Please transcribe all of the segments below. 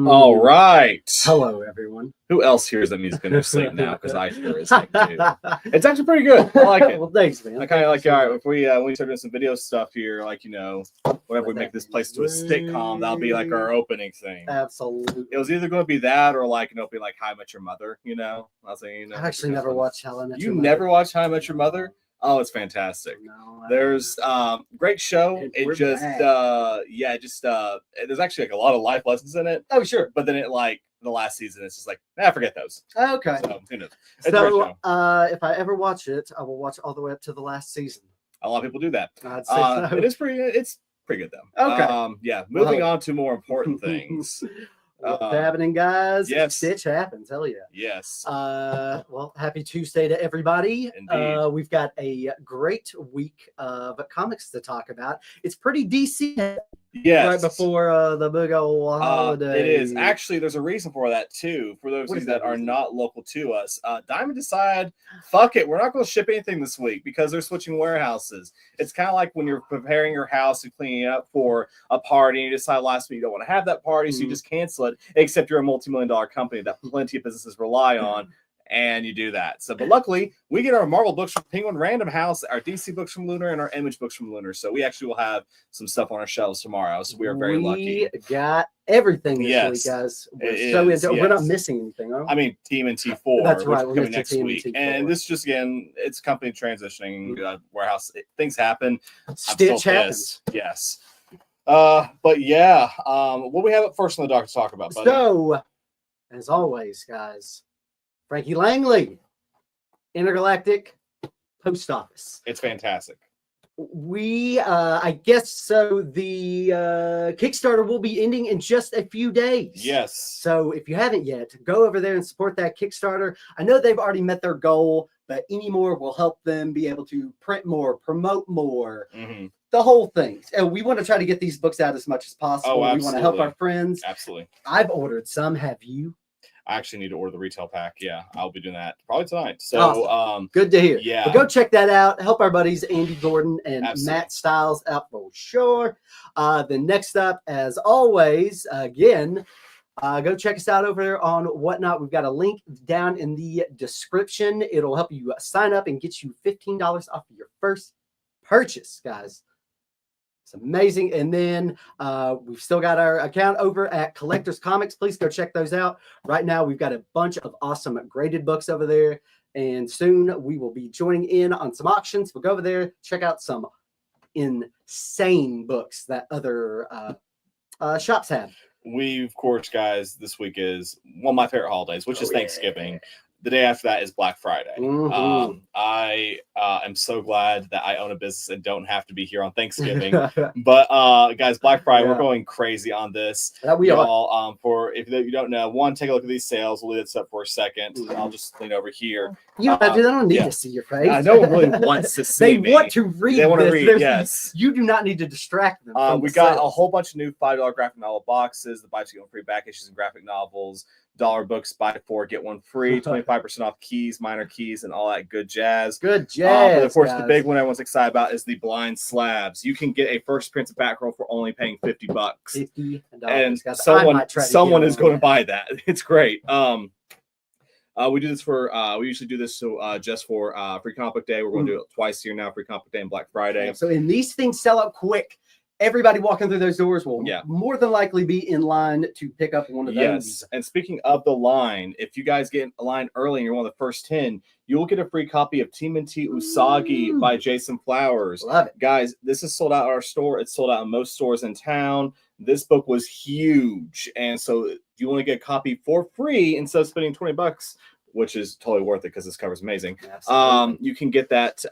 All right. Hello, everyone. Who else hears that music in their sleep now? Because I hear it too. It's actually pretty good. I like it. Well, thanks, man. I kind of like, all right, if we start doing some video stuff here, like, whenever we make this place to a sitcom, that'll be like our opening thing. Absolutely. It was either going to be that or like, be like How I Met Your Mother, I was saying, I've actually never watched How I Met Your Mother. You never watched How I Met Your Mother? Oh, it's fantastic. No, There's great show. It just there's actually like a lot of life lessons in it. Oh, sure. But then it like the last season, it's just like, forget those. Okay. So who knows? So if I ever watch it, I will watch all the way up to the last season. A lot of people do that. I'd say so. It's pretty good though. Okay. Moving on to more important things. What's happening, guys? Yes. Stitch happens. Hell yeah. Yes. Well, happy Tuesday to everybody. Indeed. We've got a great week of comics to talk about. It's pretty DC. Yes. Right before the big old holiday. It is. Actually, there's a reason for that, too. For those of you that are not local to us, Diamond decided, fuck it, we're not going to ship anything this week because they're switching warehouses. It's kind of like when you're preparing your house and cleaning it up for a party, and you decide last minute you don't want to have that party, so you just cancel it, except you're a multi-million-dollar company that plenty of businesses rely on. And you do that. So, but luckily, we get our Marvel books from Penguin Random House, our DC books from Lunar, and our Image books from Lunar. So we actually will have some stuff on our shelves tomorrow. So we are very lucky. We got everything this week, guys. We're not missing anything. Huh? I mean, TMNT4, that's right. Which is coming next week. And this just, again, it's company transitioning, warehouse. Things happen. Stitch happens. Yes. But yeah, what we have up first on the dock to talk about, buddy? So, as always, guys, Frankie Langley, Intergalactic Post Office. It's fantastic. I guess so. The Kickstarter will be ending in just a few days. Yes. So if you haven't yet, go over there and support that Kickstarter. I know they've already met their goal, but any more will help them be able to print more, promote more. Mm-hmm. The whole thing. And we want to try to get these books out as much as possible. Oh, we want to help our friends. Absolutely. I've ordered some. Have you? I actually need to order the retail pack. Yeah, I'll be doing that probably tonight. So, awesome. Good to hear. Yeah, but go check that out. Help our buddies Andy Gordon and Matt Stiles out for sure. Then next up, as always, again, go check us out over there on Whatnot. We've got a link down in the description. It'll help you sign up and get you $15 off of your first purchase, guys. It's amazing. And then we've still got our account over at Collectors Comics. Please go check those out. Right now, we've got a bunch of awesome graded books over there. And soon we will be joining in on some auctions. We'll go over there, check out some insane books that other shops have. We, of course, guys, this week is one of my favorite holidays, which is Thanksgiving. The day after that is Black Friday. Mm-hmm. I am so glad that I own a business and don't have to be here on Thanksgiving. But guys, Black Friday, we're going crazy on this. We are. For if you don't know, one, take a look at these sales. We'll leave this up for a second. I'll just lean over here. You don't need to see your face. No one really wants to see me. Want to read. They want to read. Yes. You do not need to distract them. We got a whole bunch of new $5 graphic novel boxes. The buy two get one free back issues and graphic novels. $1 books, buy 4 get 1 free, 25% off keys, minor keys, and all that good jazz. But of course, guys. The big one everyone's excited about is the blind slabs. You can get a first print back roll for only paying $50. $50, and someone is going to buy that. It's great. We do this for we usually do this just for Free Comic Book Day. We're going to do it twice here now, Free Comic Book Day and Black Friday. So, and these things sell out quick. Everybody walking through those doors will more than likely be in line to pick up one of those. Yes, and speaking of the line, if you guys get a line early and you're one of the first 10, you'll get a free copy of TMNT Usagi by Jason Flowers. Love it. Guys, this is sold out at our store. It's sold out in most stores in town. This book was huge, and so you want to get a copy for free instead of spending $20, which is totally worth it because this cover is amazing. You can get that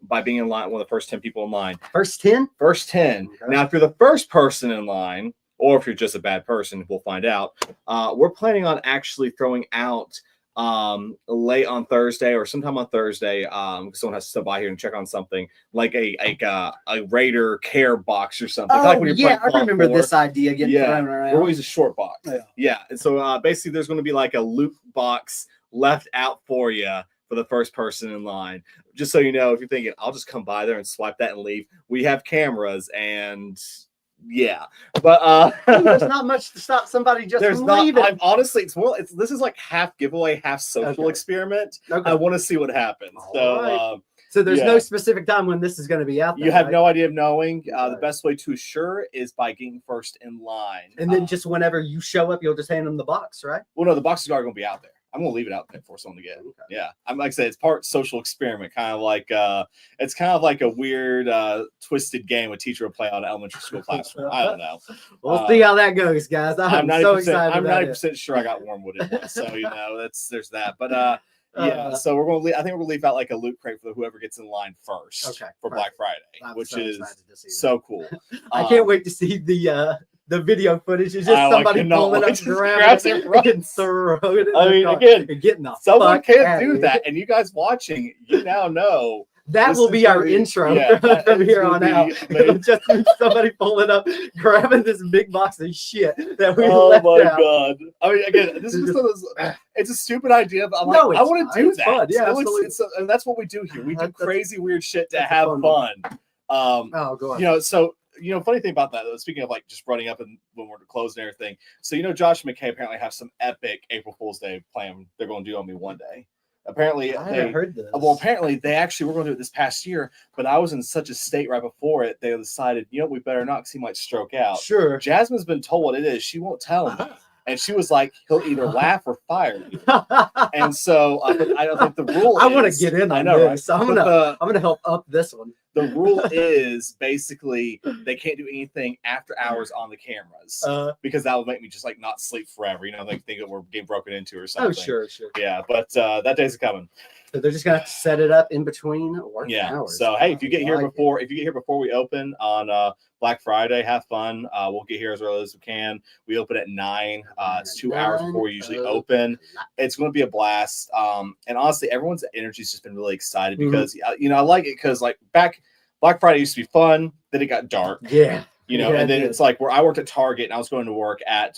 by being in line, one of the first 10 people in line. First 10? First 10. Okay. Now, if you're the first person in line, or if you're just a bad person, we'll find out. We're planning on actually throwing out late on Thursday or sometime on Thursday, someone has to stop by here and check on something like a Raider care box or something. Oh, like when you're I remember this idea getting thrown around. We're always a short box. Yeah. And so basically there's going to be like a loop box left out for you for the first person in line. Just so you know, if you're thinking, I'll just come by there and swipe that and leave. We have cameras and yeah, but there's not much to stop somebody just there's from not. leaving. I'm honestly, this is like half giveaway, half social Okay. experiment. Okay. I want to see what happens. So there's no specific time when this is going to be out there. You have no idea of knowing. The best way to assure is by getting first in line. And then just whenever you show up, you'll just hand them the box, right? Well, no, the boxes are going to be out there. I'm going to leave it out there for someone to get. Okay. Yeah. I'm like I said, it's part social experiment, kind of like it's kind of like a weird twisted game a teacher would play on an elementary school classroom. I don't know. We'll see how that goes, guys. I'm so excited. I'm 90% sure I got Wormwood in one, so there's that. But yeah, so we're gonna I think we're gonna leave out like a loot crate for whoever gets in line first for Black Friday, which is so cool. I can't wait to see the video footage. It's just somebody pulling up, grabbing it, and throwing it. I mean, again, getting the someone can't do that, and you guys watching, you now know. That will be our intro from here on out. Just somebody pulling up, grabbing this big box of shit that we left out. God! I mean, again, this is it's a stupid idea, but I'm like, I want to do that. Fun. Yeah, and that's what we do here. We do crazy, weird shit to have fun. Oh, go on. So. Funny thing about that, though, speaking of like just running up and when we're closed and everything. So, Josh and McKay apparently have some epic April Fool's Day plan they're going to do on me one day. Apparently, I haven't heard this. Well, apparently they actually were going to do it this past year, but I was in such a state right before it. They decided, we better not because he might stroke out. Sure. Jasmine's been told what it is. She won't tell him. And she was like, he'll either laugh or fire me. And so I don't think the rule I want to get in on this. Right? So I'm gonna help up this one. The rule is basically they can't do anything after hours on the cameras because that would make me just like not sleep forever. Like think that we're getting broken into or something. Oh, sure. Yeah, but that day's coming. So they're just gonna have to set it up in between work hours. So hey, if you get here before we open on Black Friday, have fun. We'll get here as early as we can. We open at 9. It's 2 hours before we usually open. It's going to be a blast. And honestly, everyone's energy's just been really excited because I like it because like Black Friday used to be fun. Then it got dark. Yeah. And then it's like where I worked at Target and I was going to work at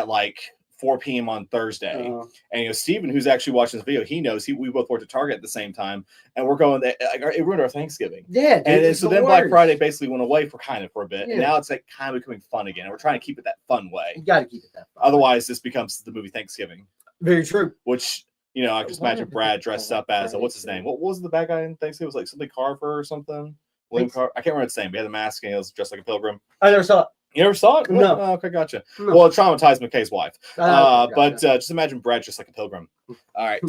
like 4 p.m. on Thursday. And Steven, who's actually watching this video, he knows we both worked at Target at the same time. And we're going it ruined our Thanksgiving. Yeah. Dude, and so then Black Friday basically went away for a bit. Yeah. And now it's like kind of becoming fun again. And we're trying to keep it that fun way. You gotta keep it that fun. Otherwise, this becomes the movie Thanksgiving. Very true. Which I can just imagine Brad dressed up as what's his name? What was the bad guy in Thanksgiving? It was like something Carver or something. William Carver. I can't remember his name. He had a mask and he was dressed like a pilgrim. I never saw it. You never saw it? No. Oh, okay, gotcha. No. Well, it traumatized McKay's wife. Gotcha. But just imagine Brad just like a pilgrim. All right.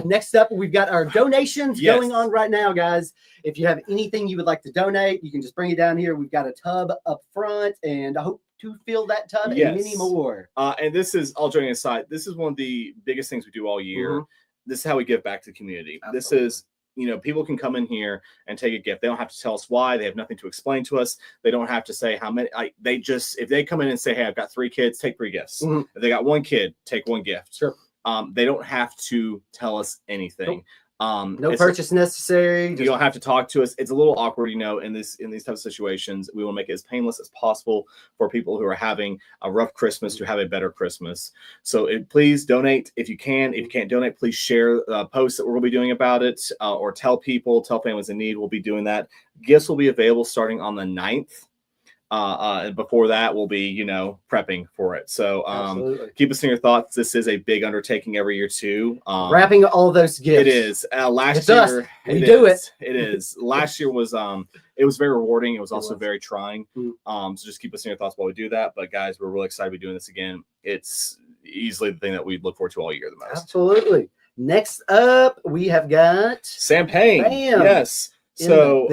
Next up, we've got our donations going on right now, guys. If you have anything you would like to donate, you can just bring it down here. We've got a tub up front, and I hope to fill that tub and many more. And this is, all joking aside, this is one of the biggest things we do all year. This is how we give back to the community. Absolutely. This is, people can come in here and take a gift. They don't have to tell us why. They have nothing to explain to us. They don't have to say how many. If they come in and say, hey, I've got 3 kids, take 3 gifts. If they got 1 kid, take 1 gift. Sure. They don't have to tell us anything. Nope. No purchase necessary. You don't have to talk to us. It's a little awkward, in these types of situations. We will make it as painless as possible for people who are having a rough Christmas to have a better Christmas. So please donate if you can. If you can't donate, please share posts that we'll be doing about it, or tell families in need. We'll be doing that. Gifts will be available starting on the 9th. And before that, we'll be, prepping for it. So keep us in your thoughts. This is a big undertaking every year, too. Wrapping all those gifts. It is. Last year, It is. Last year was it was very rewarding. It was also very trying. So just keep us in your thoughts while we do that. But guys, we're really excited to be doing this again. It's easily the thing that we look forward to all year the most. Absolutely. Next up, we have got Sam Payne. Bam. Yes. So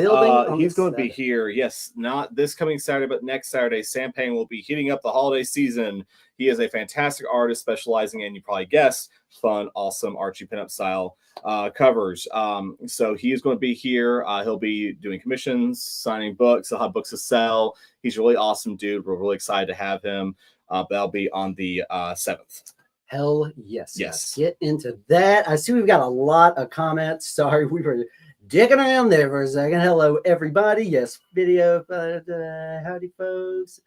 he's going to be Saturday. here. Yes, not this coming Saturday, but next Saturday. Sam Payne will be heating up the holiday season. He is a fantastic artist specializing in, you probably guessed, fun, awesome Archie pinup style covers. So he is going to be here. He'll be doing commissions, signing books. He'll have books to sell. He's a really awesome dude. We're really excited to have him. That'll be on the 7th. Hell yes. Let's get into that. I see we've got a lot of comments. Sorry, we were digging around there for a second. Hello, everybody. Yes, video. Howdy, folks.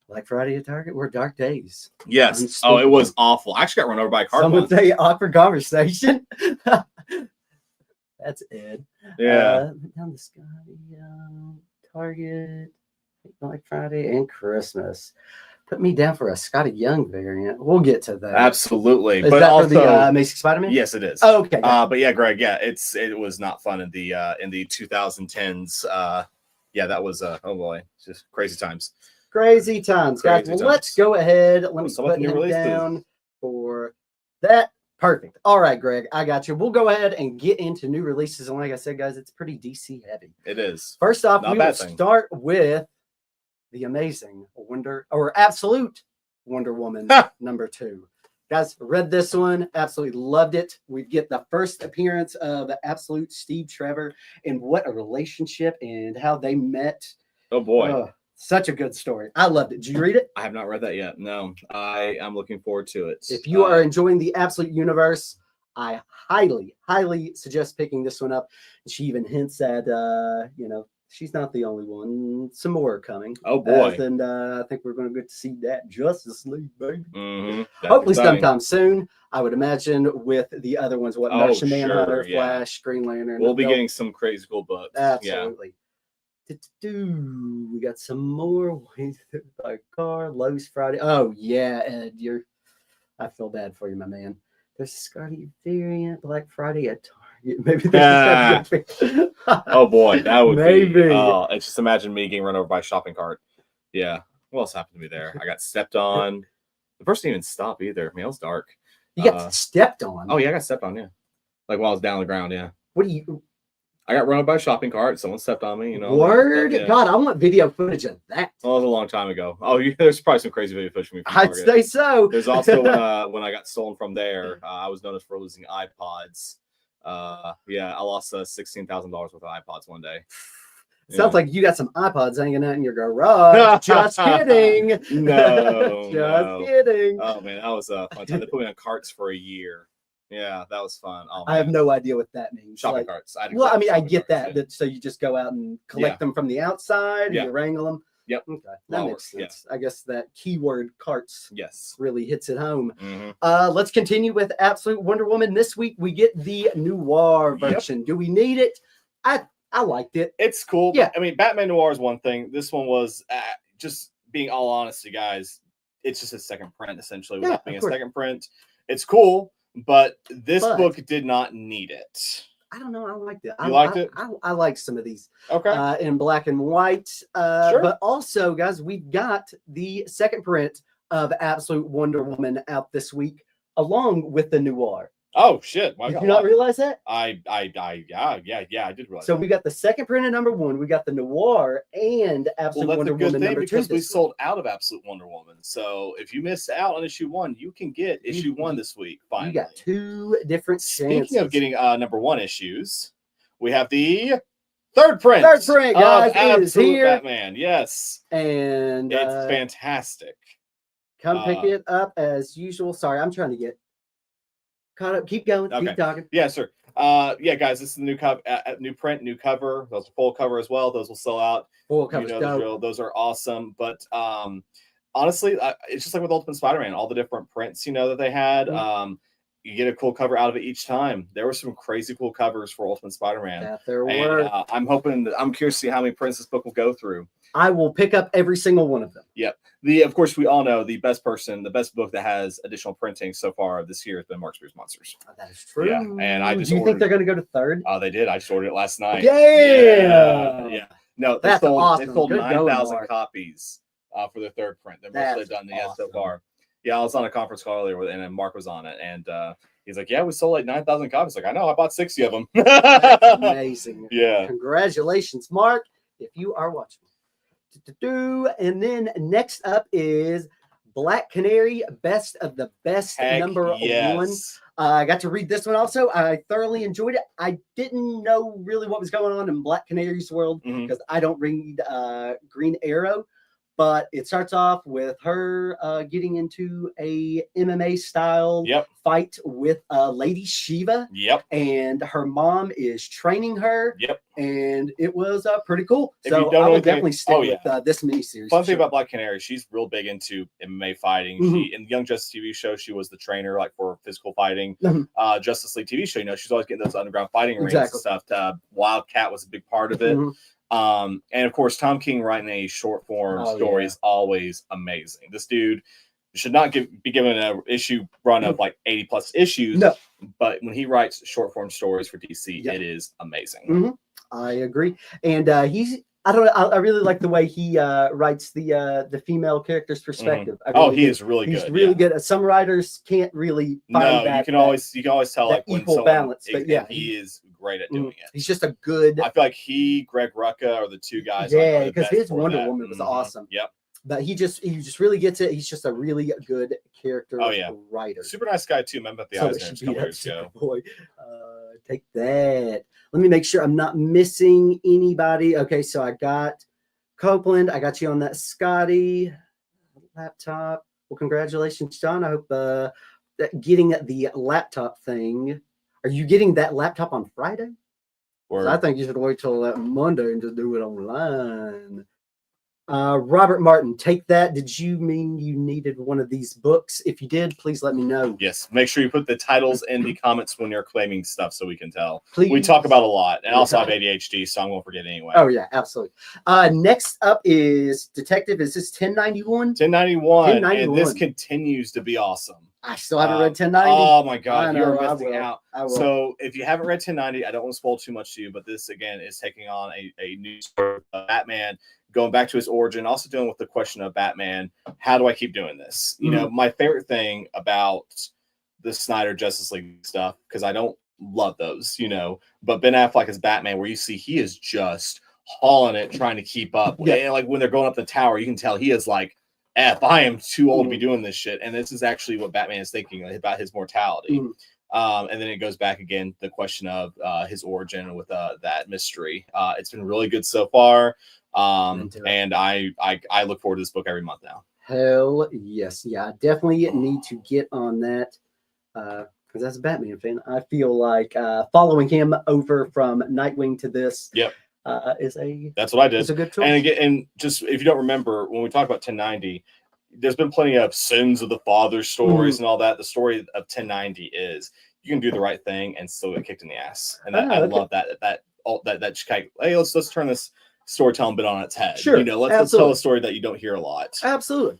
Black Friday at Target. We're dark days. Yes. Oh, it was awful. I actually got run over by a car. Some would say awkward conversation. That's Ed. Yeah. Down the sky. Target. Black Friday and Christmas. Put me down for a Scotty Young variant. We'll get to that. Absolutely. Is but that also, for the Amazing Spider-Man? Yes, it is. Oh, okay. But yeah, Greg, yeah, it was not fun in the 2010s. Yeah, that was oh boy, just crazy times. Crazy times, guys. Crazy Well, times. let's go ahead. Let me Some of put the new him releases. down for that. Perfect. All right, Greg, I got you. We'll go ahead and get into new releases. And like I said, guys, it's pretty DC heavy. It is. First off, Not a we bad will thing. start with the amazing Absolute Wonder Woman number 2. Guys, read this one, absolutely loved it. We get the first appearance of Absolute Steve Trevor and what a relationship and how they met. Oh boy. Such a good story. I loved it. Did you read it? I have not read that yet. No, I'm looking forward to it. If you are enjoying the Absolute universe, I highly, highly suggest picking this one up. She even hints at, she's not the only one. Some more are coming. Oh boy! And I think we're going to get to see that Justice League, baby. Mm-hmm. Hopefully sometime soon. I would imagine with the other ones, Martian Manhunter, yeah. Flash, Green Lantern. We'll be getting some crazy cool books. Absolutely. We got some more by car. Lowe's Friday. Oh yeah, Ed, I feel bad for you, my man. There's a Scotty variant Black Friday at Target. Maybe that's oh boy, that would maybe. Be. Oh, and just imagine me getting run over by a shopping cart. Yeah. What else happened to me there? I got stepped on. The person didn't even stop either. I mean, it was dark. You got stepped on. Oh yeah, I got stepped on. Yeah, like while I was down on the ground. Yeah. What do you? I got run over by a shopping cart. Someone stepped on me. Word, yeah. God, I want video footage of that. Well, it was a long time ago. Oh, there's probably some crazy video footage from me. I'd say so. There's also when I got stolen from there. I was noticed for losing iPods. Yeah, I lost $16,000 worth of iPods one day. Sounds like you got some iPods hanging out in your garage. Just kidding. No, just kidding. Oh man, that was a fun time. They put me on carts for a year. Yeah, that was fun. Oh, I have no idea what that means. Shopping carts. I get that. Yeah. So you just go out and collect them from the outside. Yeah. You wrangle them. Yep. Okay. That makes sense. Yeah. I guess that keyword carts really hits it home. Mm-hmm. Let's continue with Absolute Wonder Woman. This week we get the Noir version. Do we need it? I liked it. It's cool. Yeah. I mean, Batman Noir is one thing. This one was just being all honest, you guys. It's just a second print, essentially. Without being a second print, it's cool, but this book did not need it. I don't know. I liked it. You liked it? I like some of these. Okay. In black and white. Sure. But also, guys, we got the second print of Absolute Wonder Woman out this week, along with the Noir. Oh shit! Wow, did you not realize that? Yeah, I did realize. So we got the second print of number 1. We got the Noir and Absolute Wonder Woman number 2. Because we sold out of Absolute Wonder Woman. So if you missed out on issue 1, you can get issue 1 this week. Finally, you got 2 different chances. Speaking of getting number 1 issues, we have the third print. Third print, guys, Absolute is here. Batman. Yes, and it's fantastic. Come pick it up as usual. Sorry, I'm trying to get caught up. Keep going. Okay. Keep talking. Yeah, sir. Yeah, guys, this is the new cover, new print, new cover. Those are full cover as well. Those will sell out. Full cover. Those are awesome. But honestly, it's just like with Ultimate Spider-Man. All the different prints, that they had. Mm-hmm. You get a cool cover out of it each time. There were some crazy cool covers for Ultimate Spider-Man. That there were. I'm curious to see how many prints this book will go through. I will pick up every single one of them. Yep. Of course, we all know the best book that has additional printing so far this year has been Mark Spears Monsters. Oh, that is true. Yeah, and I just. Do you think they're going to go to third? Oh, they did. I just ordered it last night. Yeah. No, that's awesome. They sold 9,000 copies for their third print. They're mostly done so far. Yeah, I was on a conference call earlier, and Mark was on it, and he's like, "Yeah, we sold like 9,000 copies." Like, I know, I bought 60 of them. That's amazing. Yeah. Congratulations, Mark, if you are watching. And then next up is Black Canary, Best of the Best, number 1. I got to read this one also. I thoroughly enjoyed it. I didn't know really what was going on in Black Canary's world because I don't read Green Arrow. But it starts off with her getting into a MMA style fight with Lady Shiva. Yep. And her mom is training her. Yep. And it was pretty cool. So I will definitely stick with this miniseries. Fun thing about Black Canary, she's real big into MMA fighting. She in the Young Justice TV show, she was the trainer for physical fighting. Justice League TV show, she's always getting those underground fighting rings and stuff. Wildcat was a big part of it. And of course, Tom King writing a short form story is always amazing. This dude should not be given an issue run of like 80 plus issues. No. But when he writes short form stories for DC, it is amazing. Mm-hmm. I agree. And I really like the way he writes the female character's perspective. Mm-hmm. He is really good. He's really good. Some writers can't really find that. You can always tell like when equal balance. But he is great at doing it. He's just a good. I feel like Greg Rucka are the two guys. Yeah, because his Wonder Woman was awesome. Yep. But he just really gets it. He's just a really good character writer. Super nice guy too. Remember the Eisner a couple years ago. Boy, take that. Let me make sure I'm not missing anybody. Okay, so I got Copeland. I got you on that Scotty laptop. Well, congratulations, John. I hope that getting the laptop thing. Are you getting that laptop on Friday? I think you should wait till Monday and just do it online. Robert Martin, take that. Did you mean you needed one of these books? If you did, please let me know. Yes. Make sure you put the titles in the comments when you're claiming stuff so we can tell. Please. We talk about a lot. And I also have ADHD, so I won't forget anyway. Oh, yeah, absolutely. Next up is Detective. Is this 1091? 1091. And this continues to be awesome. I still haven't read 1090. Oh, my God. You're missing out. So if you haven't read 1090, I don't want to spoil too much to you, but this, again, is taking on a new story of Batman, going back to his origin, also dealing with the question of Batman. How do I keep doing this? You know, my favorite thing about the Snyder Justice League stuff, because I don't love those, but Ben Affleck as Batman, where you see he is just hauling it, trying to keep up. Yeah. And like when they're going up the tower, you can tell he is like, I am too old to be doing this shit. And this is actually what Batman is thinking about his mortality. And then it goes back again, the question of his origin with that mystery. It's been really good so far. And I look forward to this book every month now. Hell yes. Yeah, I definitely need to get on that. Because as a Batman fan, I feel like following him over from Nightwing to this that's what I did. It's a good choice. And again, and just if you don't remember, when we talk about 1090, there's been plenty of sins of the father stories and all that. The story of 1090 is you can do the right thing and still get kicked in the ass. And I love that hey, let's turn this storytelling bit on its head. Sure. Let's tell a story that you don't hear a lot. Absolutely.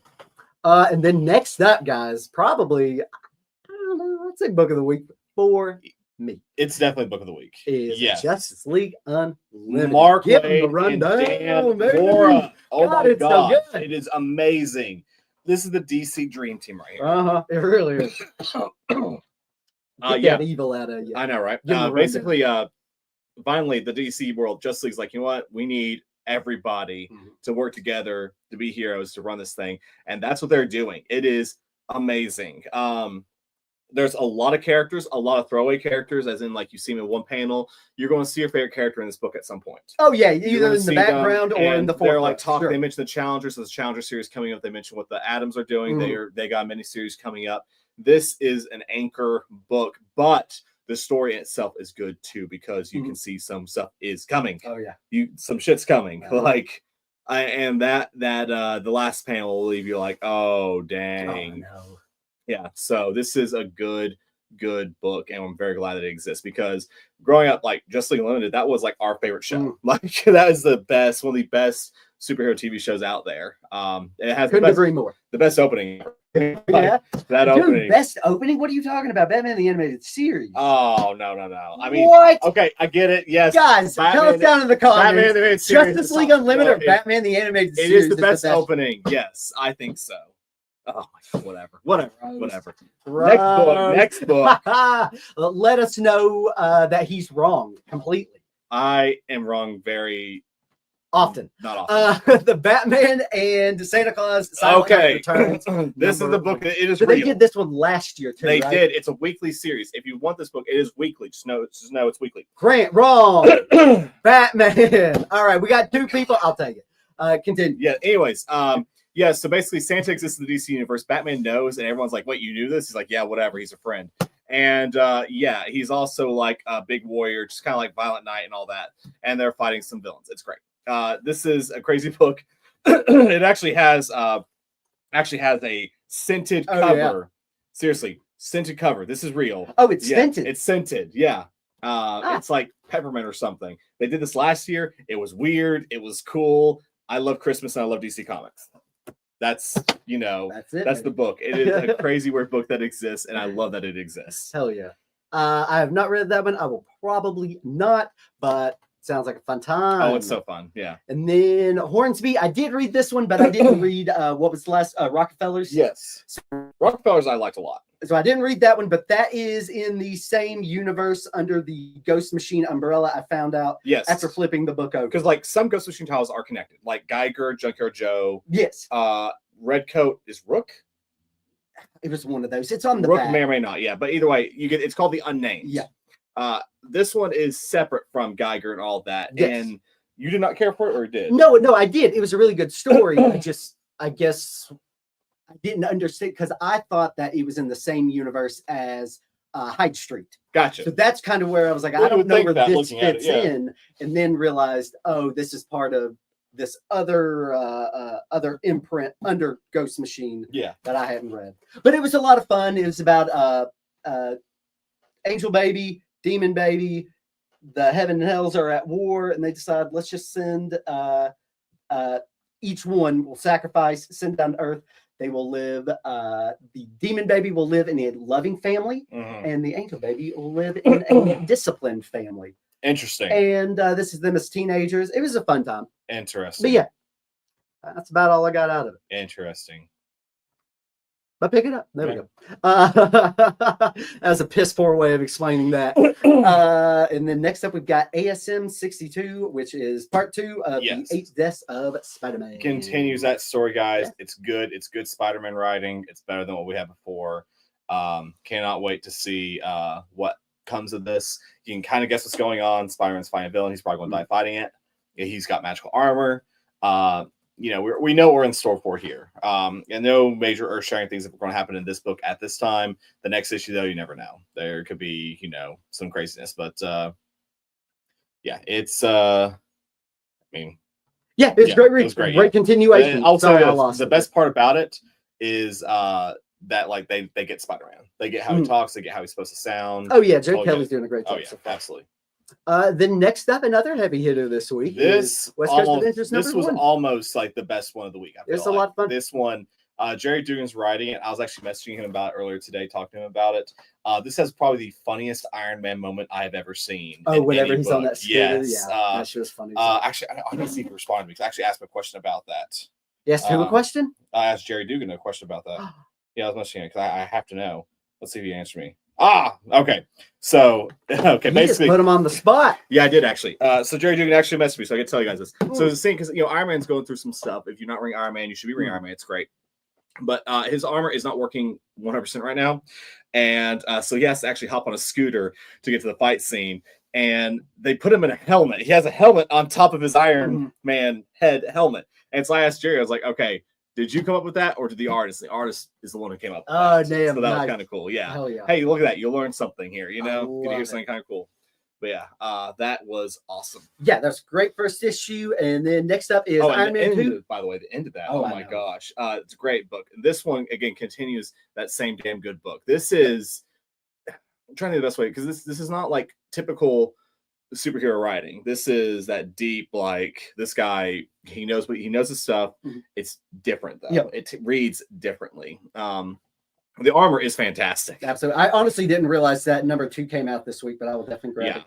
And then next up, guys, probably, I don't know, I'd say book of the week for me. It's definitely book of the week. Justice League Unlimited. Mark Give Waid the rundown, and man. Mora. Oh God, my it's God. so good. It is amazing. This is the DC dream team right here. It really is. Get that evil out of you. I know, right? Basically, finally, the DC world, Justice League's like, you know what? We need everybody to work together to be heroes to run this thing. And that's what they're doing. It is amazing. There's a lot of characters, a lot of throwaway characters, as in like you see them in one panel. You're going to see your favorite character in this book at some point. Oh, yeah. Either in the background or in the foreground. They're like talking. Sure. They mention the Challengers. So the Challenger series coming up. They mention what the Atoms are doing. They got a miniseries coming up. This is an anchor book, but the story itself is good too, because you can see some stuff is coming. Oh yeah, some shit's coming. The last panel will leave you like, oh dang. Oh, no. Yeah, so this is a good book, and I'm very glad that it exists, because growing up, like Justice League Unlimited, that was like our favorite show. Like that is one of the best superhero TV shows out there. It has couldn't agree more. The best opening. That opening. Best opening? What are you talking about? Batman the Animated Series. Oh no. I mean, what? Okay, I get it. Yes, guys, tell us down in the comments. Batman the Animated Series, Justice League Unlimited or Batman the Animated Series? It is the best opening. Yes, I think so. Oh my God, whatever. Next book. Let us know that he's wrong completely. I am wrong very often. Not often. The Batman and Santa Claus Silent Returns. This is the book. It is so they did this one last year too. They did. It's a weekly series. If you want this book, it is weekly. Just know it's weekly. Grant, wrong. Batman. All right, we got two people. I'll take it. Continue. Yeah. Anyways, yeah, so basically Santa exists in the DC universe. Batman knows, and everyone's like, wait, you knew this? He's like, yeah, whatever. He's a friend. And he's also like a big warrior, just kind of like Violent Night and all that. And they're fighting some villains. It's great. This is a crazy book. It actually has a scented cover. Yeah. Seriously, scented cover. This is real. Oh, it's scented. It's scented. Yeah. It's like peppermint or something. They did this last year. It was weird. It was cool. I love Christmas and I love DC Comics. That's that's the book. It is a crazy weird book that exists, and I love that it exists. Hell yeah. I have not read that one. I will probably not, but sounds like a fun time. Oh, it's so fun. Yeah. And then Hornsby, I did read this one, but I didn't read what was the last Rockefellers. Yes. Rockefellers I liked a lot. So I didn't read that one, but that is in the same universe under the Ghost Machine umbrella. I found out after flipping the book over. Because like some Ghost Machine titles are connected, like Geiger, Junkyard Joe. Yes. Redcoat is Rook. It was one of those. It's on the Rook back. may or may not. Yeah, but either way, it's called the Unnamed. Yeah. This one is separate from Geiger and all that. Yes. And you did not care for it, or did? No, I did. It was a really good story. I guess I didn't understand because I thought that it was in the same universe as Hyde Street. Gotcha. So that's kind of where I was like, I don't know where this fits in, and then realized, oh, this is part of this other imprint under Ghost Machine that I hadn't read. But it was a lot of fun. It was about Angel Baby, Demon Baby. The heaven and hells are at war, and they decide, let's just send each one will sacrifice, send down to earth. They will live. The Demon Baby will live in a loving family, and the Angel Baby will live in a disciplined family. Interesting. And this is them as teenagers. It was a fun time. Interesting. But yeah, that's about all I got out of it. Interesting. But pick it up. There we go. That was a piss poor way of explaining that. And then next up, we've got ASM 62, which is part 2 of the 8 Deaths of Spider-Man. Continues that story, guys. Yeah. It's good. It's good Spider-Man writing. It's better than what we had before. Cannot wait to see what comes of this. You can kind of guess what's going on. Spider-Man's fighting a villain. He's probably going to die fighting it. He's got magical armor. We know what we're in store for here. And no major earth-shattering things that are going to happen in this book at this time. The next issue, though, you never know. There could be, some craziness. But, it's, it's great read. It was great. Great continuation. And also, the best part about it is that, like, they get Spider-Man. They get how he talks. They get how he's supposed to sound. Oh, yeah. Joe Kelly's doing a great job. Oh, yeah, absolutely. Then next up, another heavy hitter this week. This was almost like the best one of the week. It's a lot of fun. This one, Jerry Dugan's writing it. I was actually messaging him about it earlier today, talking to him about it. This has probably the funniest Iron Man moment I have ever seen. Oh, whenever he's on that scooter. Yes. That shit was funny. Actually, I need to see if he responded because I actually asked him a question about that. You asked him a question? I asked Jerry Dugan a question about that. Yeah, I was messaging it because I have to know. Let's see if he answered me. Okay. So, basically, just put him on the spot. Yeah, I did actually. So Jerry Dugan actually messaged me, so I can tell you guys this. So the thing, because Iron Man's going through some stuff. If you're not wearing Iron Man, you should be wearing Iron Man. It's great, but his armor is not working 100% right now, and so he has to actually hop on a scooter to get to the fight scene. And they put him in a helmet. He has a helmet on top of his Iron Man head helmet. And so I asked Jerry, I was like, okay, did you come up with that, or did the artist? The artist is the one who came up with that. Oh, damn. So that was kind of cool. Yeah. Hell yeah. Hey, look at that. You'll learn something here, Get to hear something kind of cool. But yeah, that was awesome. Yeah, that's great first issue. And then next up is Iron Man 2. By the way, the end of that. Oh my gosh. It's a great book. And this one, again, continues that same damn good book. This is, I'm trying to do the best way, because this is not like typical superhero writing. This is that deep, like, this guy, he knows his stuff. It's different though. It reads differently. The armor is fantastic. Absolutely. I honestly didn't realize that number 2 came out this week, but I will definitely grab it.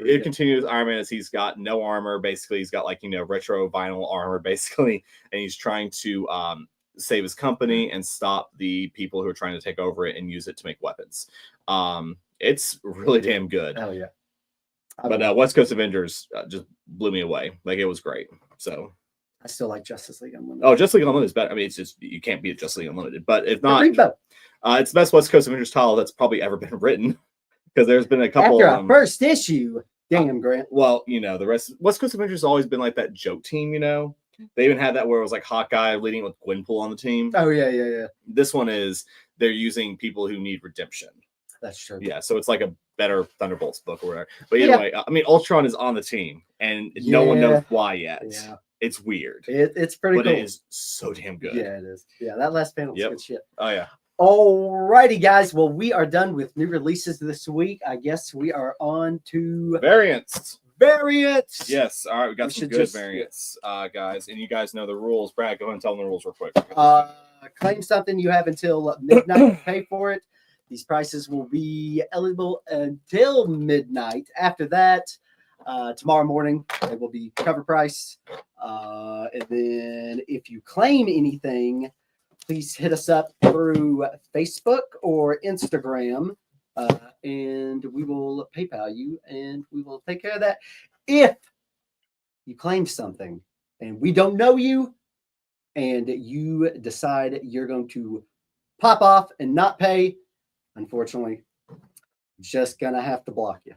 It continues Iron Man as he's got no armor. Basically, he's got retro vinyl armor, basically, and he's trying to save his company and stop the people who are trying to take over it and use it to make weapons. It's really damn good. Hell yeah. But West Coast Avengers just blew me away. Like, it was great. So I still like Justice League Unlimited. Oh, Justice League Unlimited is better. I mean, it's just, you can't beat Justice League Unlimited. But if not, it's the best West Coast Avengers title that's probably ever been written, because there's been a couple after our first issue. Damn, Grant. Well, the rest West Coast Avengers has always been like that joke team. They even had that where it was like Hawkeye leading with Gwenpool on the team. Oh yeah. This one is they're using people who need redemption. That's true. Yeah, so it's like a better Thunderbolts book or whatever. But anyway, I mean, Ultron is on the team, and no one knows why yet. Yeah. It's weird. It's pretty cool. But it is so damn good. Yeah, it is. Yeah, that last panel is good shit. Oh, yeah. Alrighty, guys. Well, we are done with new releases this week. I guess we are on to Variants. Yes. All right, we got some good variants, guys. And you guys know the rules. Brad, go ahead and tell them the rules real quick. Claim something. You have until midnight to pay for it. These prices will be eligible until midnight. After that, tomorrow morning, they will be cover price. And then if you claim anything, please hit us up through Facebook or Instagram. And we will PayPal you, and we will take care of that. If you claim something and we don't know you, and you decide you're going to pop off and not pay, unfortunately, just gonna have to block you.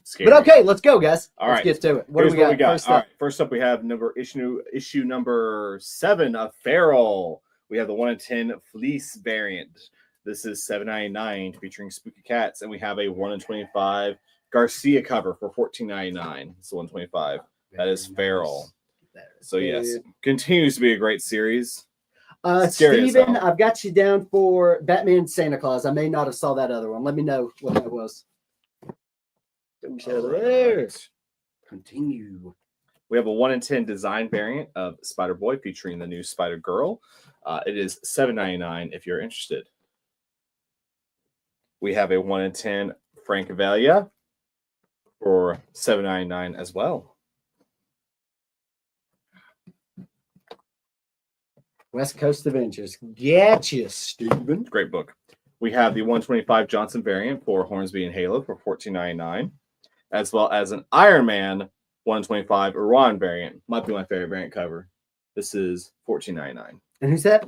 Scary. But okay, let's go, guys. Let's get to it. What Here's do we what got? First up. First up, we have issue number 7 of Feral. We have the 1 in 10 fleece variant. This is $7.99, featuring spooky cats, and we have a 1 in 25 Garcia cover for $14.99. It's the 125. That is Feral. So yes, continues to be a great series. Steven, I've got you down for Batman Santa Claus. I may not have saw that other one. Let me know what that was. Right. Continue. We have a 1 in 10 design variant of Spider Boy featuring the new Spider Girl. It is $7.99 if you're interested. We have a 1 in 10 Francavilla for $7.99 as well. West Coast Avengers. Gotcha, Steven. Great book. We have the 125 Johnson variant for Hornsby and Halo for $14.99, as well as an Iron Man 125 Iran variant. Might be my favorite variant cover. This is $14.99. And who's that?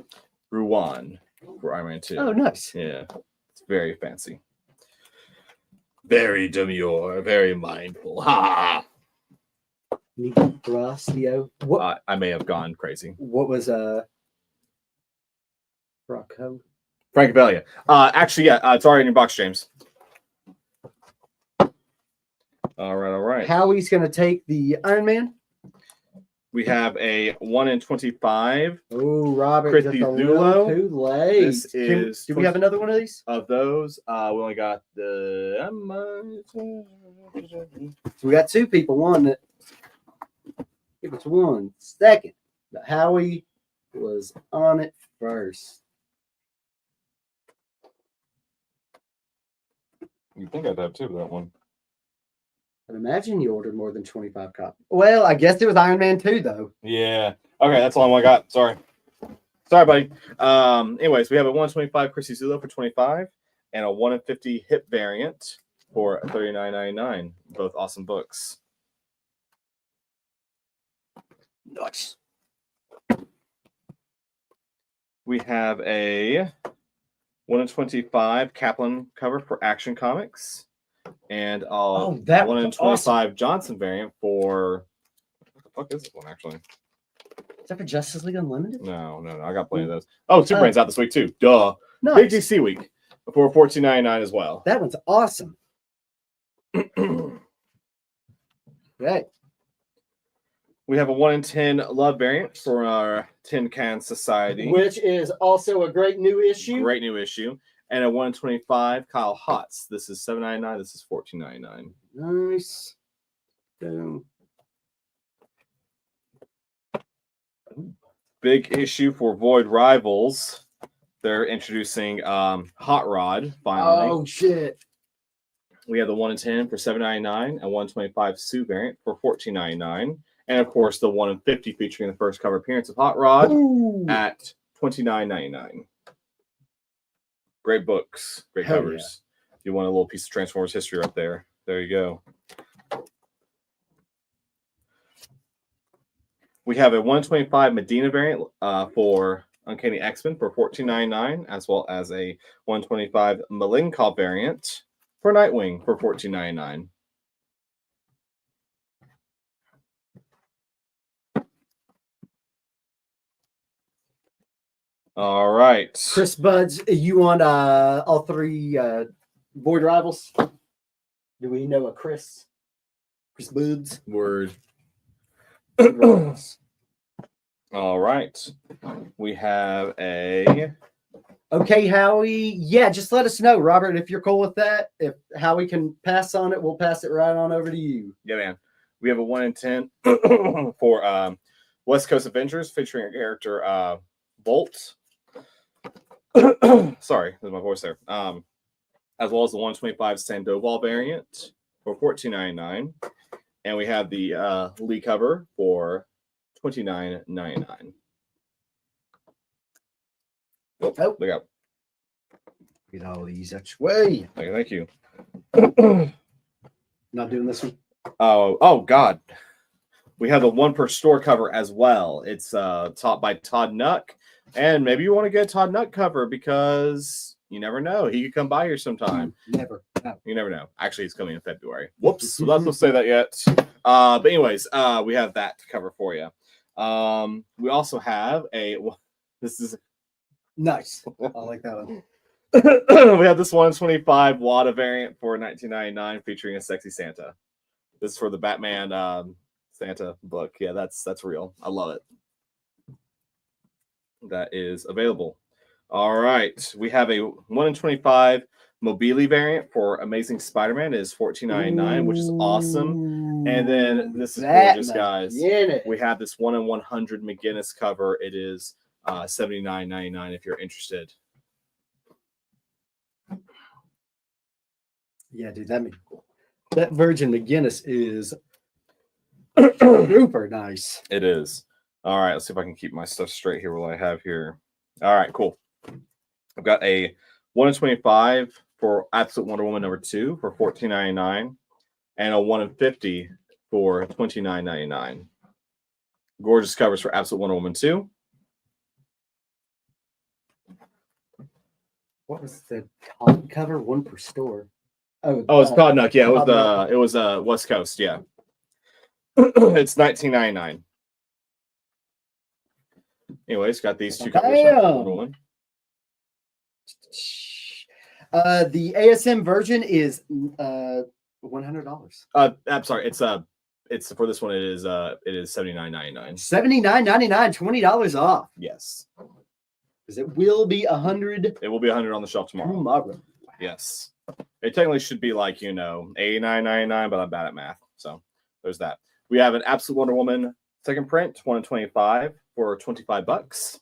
Ruan for Iron Man 2. Oh, nice. Yeah. It's very fancy. Very demure, very mindful. Ha! What? I may have gone crazy. What was Rocco? Francavilla. Actually, yeah, it's already in your box, James. All right. Howie's going to take the Iron Man. We have a 1 in 25. Oh, Robert, Christy Zulo. Too late. This is. Do we have another one of these? Of those, we only got the. We got 2 people. One that. Give it to 1 second. But Howie was on it first. You think I'd have 2 of that one? I'd imagine you ordered more than 25 copies. Well, I guess it was Iron Man 2, though. Yeah. Okay, that's all I got. Sorry, buddy. Anyways, we have a 125 Chrissy Zulo for $25 and a 1 in 50 hip variant for $39.99. Both awesome books. Nice. We have a 1 in 25 Kaplan cover for Action Comics. And that 1 in 25 awesome. Johnson variant for what the fuck is this one actually? Is that for Justice League Unlimited? No. I got plenty of those. Oh, Superman's out this week too. Duh. Nice. Big DC week for $14.99 as well. That one's awesome. Right. We have a 1 in 10 love variant for our Tin Can Society, which is also a great new issue. And a 1 in 25 Kyle Hotz. This is $7.99. This is $14.99. Nice. Boom. Big issue for Void Rivals. They're introducing Hot Rod finally. Oh shit. We have the 1 in 10 for $7.99 and 125 Sue variant for $14.99. And of course the 1 in 50 featuring the first cover appearance of Hot Rod at $29.99. Great books, great covers. Yeah. If you want a little piece of Transformers history up there, there you go. We have a 125 Medina variant for Uncanny X-Men for $14.99, as well as a 125 Malinkov variant for Nightwing for $14.99. All right. Chris Buds, you want all 3 Void Rivals? Do we know a Chris? Chris Buds? Word. All right. We have a Okay, Howie. Yeah, just let us know, Robert, if you're cool with that. If Howie can pass on it, we'll pass it right on over to you. Yeah, man. We have a 1 in 10 for West Coast Avengers featuring our character Bolt. Sorry, there's my voice there. As well as the 125 Sandoval variant for $14.99. And we have the Lee cover for $29.99. Oh, look out. Get all these extra way. Thank you. Not doing this one. Oh, God. We have the 1 per store cover as well. It's taught by Todd Nuck. And maybe you want to get a Todd Nuck cover because you never know. He could come by here sometime. Never. No. You never know. Actually, he's coming in February. Whoops. So not supposed to say that yet. But anyways, we have that to cover for you. We also have this is nice. I like that one. We have this 125 Wada variant for $19.99 featuring a sexy Santa. This is for the Batman Santa book. Yeah, that's real. I love it. That is available. All right. We have a 1 in 25 Mobili variant for Amazing Spider-Man. It is $14.99, which is awesome. And then this is gorgeous, guys. We have this 1 in 100 McGinnis cover. It is $79.99 if you're interested. Yeah, dude, that Virgin McGinnis is super nice. It is. All right, let's see if I can keep my stuff straight here while I have here. All right, cool. I've got a 1 in 25 for Absolute Wonder Woman #2 for $14.99 and a 1 in 50 for $29.99. Gorgeous covers for Absolute Wonder Woman 2. What was the top cover? 1 per store. Oh, it's Todd Nuck. Yeah, it was West Coast. Yeah, it's $19.99. Anyways, got these 2 covers. The ASM version is $100. I'm sorry. It's for this one. It is $79.99. $79.99, $20 off. Yes, because it will be 100. It will be 100 on the shelf tomorrow. Yes, it technically should be like $89.99, but I'm bad at math, so there's that. We have an Absolute Wonder Woman second print, 1 in 25 for $25.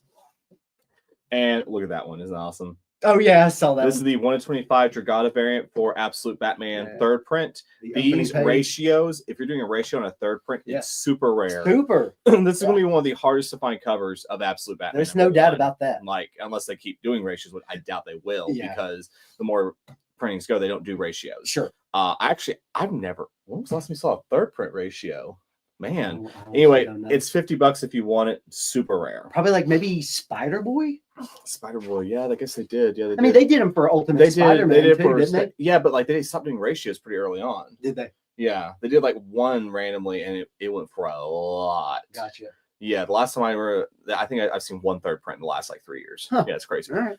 And look at that one. Isn't that awesome? Oh, yeah, I saw that. This is the 1 in 25 Dragata variant for Absolute Batman third print. These ratios, if you're doing a ratio on a third print, it's super rare. This is going to be one of the hardest to find covers of Absolute Batman. There's no doubt about that. Like, unless they keep doing ratios, which I doubt they will, because the more printings go, they don't do ratios. Sure. I've never. When was the last time you saw a third print ratio? Man. Anyway, it's $50 if you want it. Super rare. Probably like maybe Spider-Boy? Spider-Boy, yeah, I guess they did. Yeah, they did them for Ultimate Spider-Man too, didn't they? Yeah, but like they stopped doing ratios pretty early on. Did they? Yeah, they did like 1 randomly, and it went for a lot. Gotcha. Yeah, the last time I think I've seen 1 third print in the last like 3 years. Yeah, it's crazy. All right.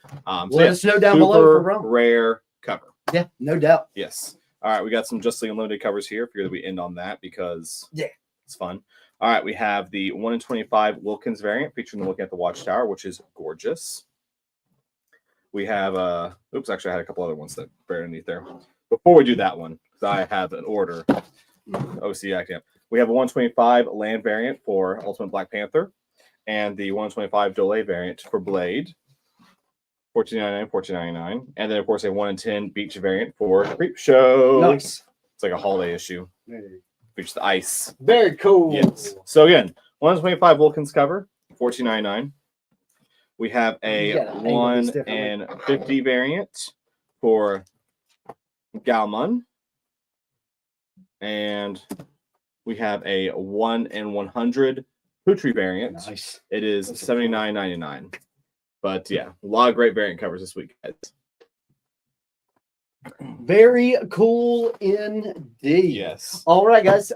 Let us know down below for Rome. Rare cover. Yeah, no doubt. Yes. All right, we got some Just League Unlimited covers here. Figured that we end on that because it's fun. All right, we have the 1 in 25 Wilkins variant featuring the Looking at the Watchtower, which is gorgeous. We have actually I had a couple other ones that buried underneath there. Before we do that one, because I have an order. OC acting up. We have a 125 Land variant for Ultimate Black Panther, and the 125 Dole variant for Blade. $14.99, $14.99. And then of course a 1 in 10 Beach variant for Creep Show. Nice. It's like a holiday issue. Features the ice. Very cool. Yes. So again, 125 Wilkins cover, $14.99. We have a 1 in 50 variant for Galman. And we have a 1 in 100 Putri variant. Nice. It is $79.99. But yeah, a lot of great variant covers this week, guys. Very cool indeed. Yes. All right, guys.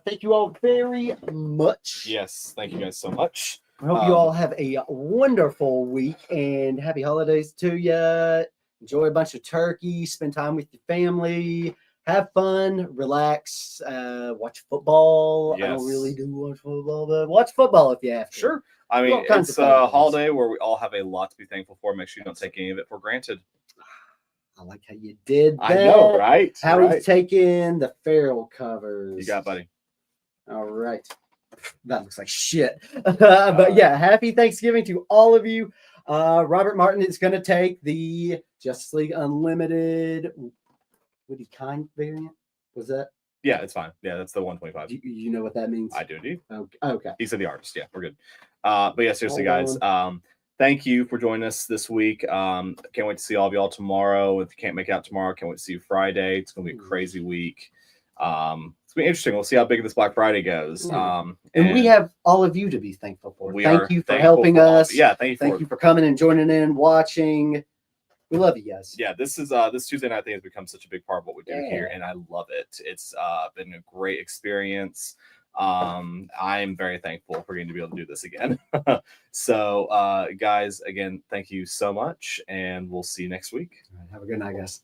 Thank you all very much. Yes. Thank you guys so much. I hope you all have a wonderful week and happy holidays to you. Enjoy a bunch of turkey. Spend time with your family. have fun, relax, watch football. I don't Yes. really do watch football, but watch football if you have to. Sure. I Do mean, all kinds it's of fun a things. holiday where we all have a lot to be thankful for. Make sure you don't take any of it for granted. I like how you did that. I know, right? How right. he's taking the feral covers. You got it, buddy. All right. That looks like shit. But yeah, happy Thanksgiving to all of you. Robert Martin is going to take the Justice League Unlimited Woody Kind variant. Was that? Yeah, it's fine. Yeah, that's the 125. Do you know what that means? I do indeed. Okay. He said the artist. Yeah, we're good. But yeah, seriously, guys. Thank you for joining us this week. Can't wait to see all of y'all tomorrow. If you can't make it out tomorrow, can't wait to see you Friday. It's gonna be a crazy week. It's gonna be interesting. We'll see how big this Black Friday goes. And we have all of you to be thankful for. Thank you for helping us. Yeah, thank you for coming and joining in, watching. We love you guys. Yeah, this Tuesday night thing has become such a big part of what we do here, and I love it. It's been a great experience. I'm very thankful for getting to be able to do this again. So, guys, again, thank you so much, and we'll see you next week. Have a good night, guys.